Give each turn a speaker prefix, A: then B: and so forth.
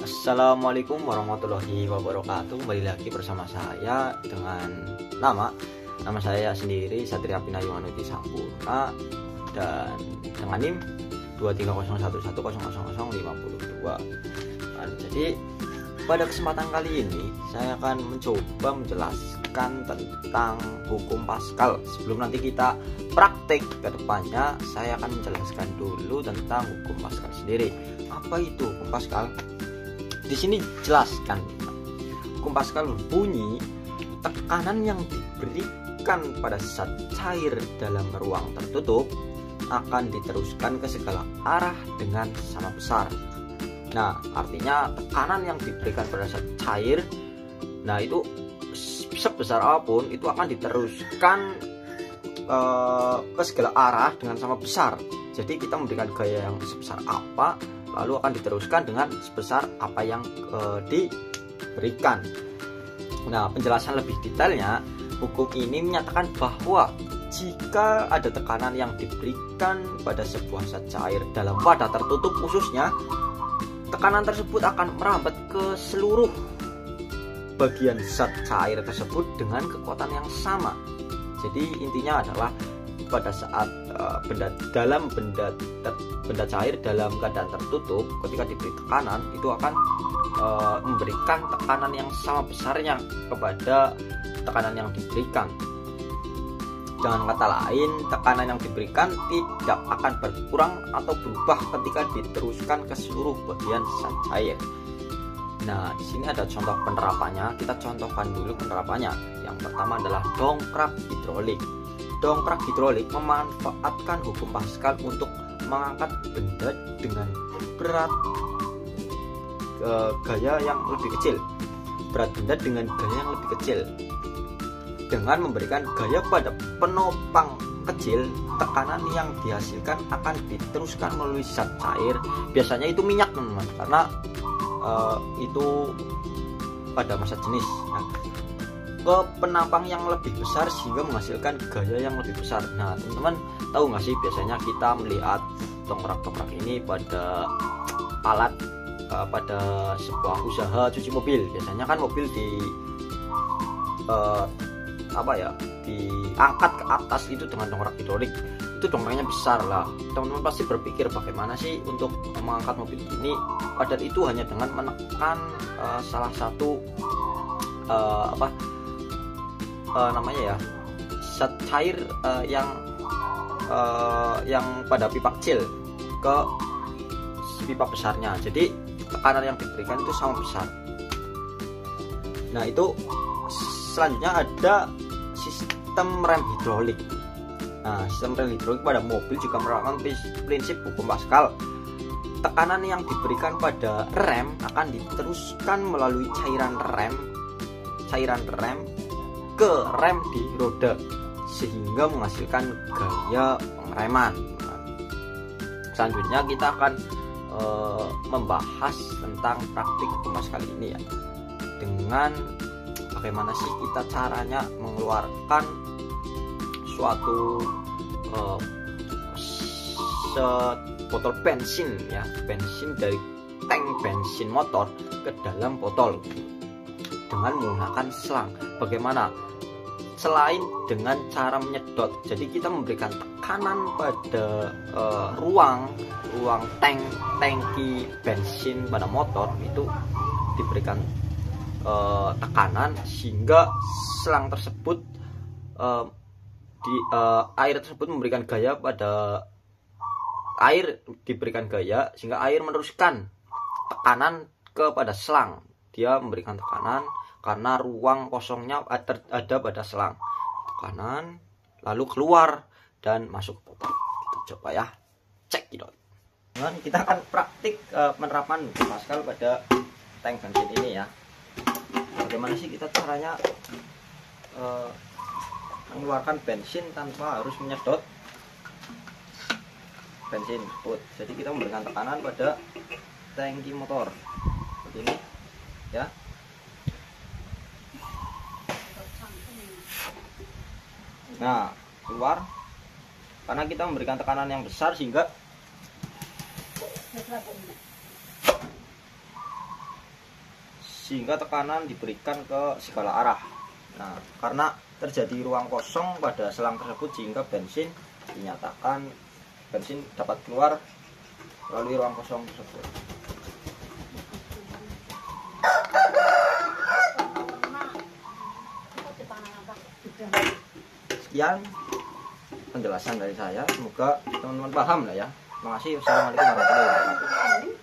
A: Assalamualaikum warahmatullahi wabarakatuh. Kembali lagi bersama saya dengan nama saya sendiri, Satria Pinayu Anuti Sampurna, dan dengan NIM 23011000052. Jadi pada kesempatan kali ini saya akan mencoba menjelaskan tentang hukum Pascal. Sebelum nanti kita praktek ke depannya, saya akan menjelaskan dulu tentang hukum Pascal sendiri. Apa itu hukum Pascal? Di sini jelaskan, hukum Pascal berbunyi tekanan yang diberikan pada zat cair dalam ruang tertutup akan diteruskan ke segala arah dengan sama besar. Nah, artinya tekanan yang diberikan pada zat cair, nah itu sebesar apapun itu akan diteruskan ke segala arah dengan sama besar. Jadi kita memberikan gaya yang sebesar apa, lalu akan diteruskan dengan sebesar apa yang diberikan. Nah, penjelasan lebih detailnya, hukum ini menyatakan bahwa jika ada tekanan yang diberikan pada sebuah zat cair dalam wadah tertutup khususnya, tekanan tersebut akan merambat ke seluruh bagian zat cair tersebut dengan kekuatan yang sama. Jadi intinya adalah pada saat benda cair dalam keadaan tertutup, ketika diberi tekanan itu akan memberikan tekanan yang sama besarnya kepada tekanan yang diberikan. Dengan kata lain, tekanan yang diberikan tidak akan berkurang atau berubah ketika diteruskan ke seluruh bagian zat cair. Nah, di sini ada contoh penerapannya. Kita contohkan dulu penerapannya. Yang pertama adalah dongkrak hidrolik. Dongkrak hidrolik memanfaatkan hukum Pascal untuk mengangkat benda dengan berat gaya yang lebih kecil. Berat benda dengan gaya yang lebih kecil. Dengan memberikan gaya pada penopang kecil, tekanan yang dihasilkan akan diteruskan melalui zat cair. Biasanya itu minyak, teman-teman, karena itu pada masa jenis. Nah, ke penopang yang lebih besar sehingga menghasilkan gaya yang lebih besar. Nah, teman-teman tahu nggak sih, biasanya kita melihat dongkrak-dongkrak ini pada alat pada sebuah usaha cuci mobil. Biasanya kan mobil diangkat ke atas itu dengan dongkrak hidrolik. Itu dongkraknya besar lah. Teman-teman pasti berpikir bagaimana sih untuk mengangkat mobil ini, padahal itu hanya dengan menekan salah satu zat cair yang pada pipa kecil ke pipa besarnya. Jadi tekanan yang diberikan itu sama besar. Nah, itu selanjutnya ada sistem rem hidrolik. Nah, sistem rem hidrolik pada mobil juga merupakan prinsip hukum Pascal. Tekanan yang diberikan pada rem akan diteruskan melalui cairan rem ke rem di roda sehingga menghasilkan gaya pengereman. Selanjutnya kita akan membahas tentang praktik hukum Pascal ini ya, dengan bagaimana sih kita caranya mengeluarkan suatu botol bensin ya, bensin dari tank bensin motor ke dalam botol dengan menggunakan selang. Bagaimana? Selain dengan cara menyedot, jadi kita memberikan tekanan pada ruang tangki bensin pada motor, itu diberikan tekanan sehingga selang tersebut air tersebut memberikan gaya pada air, diberikan gaya sehingga air meneruskan tekanan kepada selang. Dia memberikan tekanan karena ruang kosongnya ada pada selang. Tekanan lalu keluar dan masuk botol. Kita coba ya, cek gitu. Dan kita akan praktik penerapan hukum Pascal pada tank bensin ini ya. Bagaimana sih kita caranya mengeluarkan bensin tanpa harus menyedot bensin tersebut. Jadi kita memberikan tekanan pada tangki motor seperti ini ya. Nah, keluar karena kita memberikan tekanan yang besar sehingga sehingga tekanan diberikan ke segala arah. Nah, karena terjadi ruang kosong pada selang tersebut sehingga bensin dapat keluar melalui ruang kosong tersebut. Sekian penjelasan dari saya, semoga teman-teman paham lah ya. Terima kasih. Wassalamualaikum warahmatullahi wabarakatuh.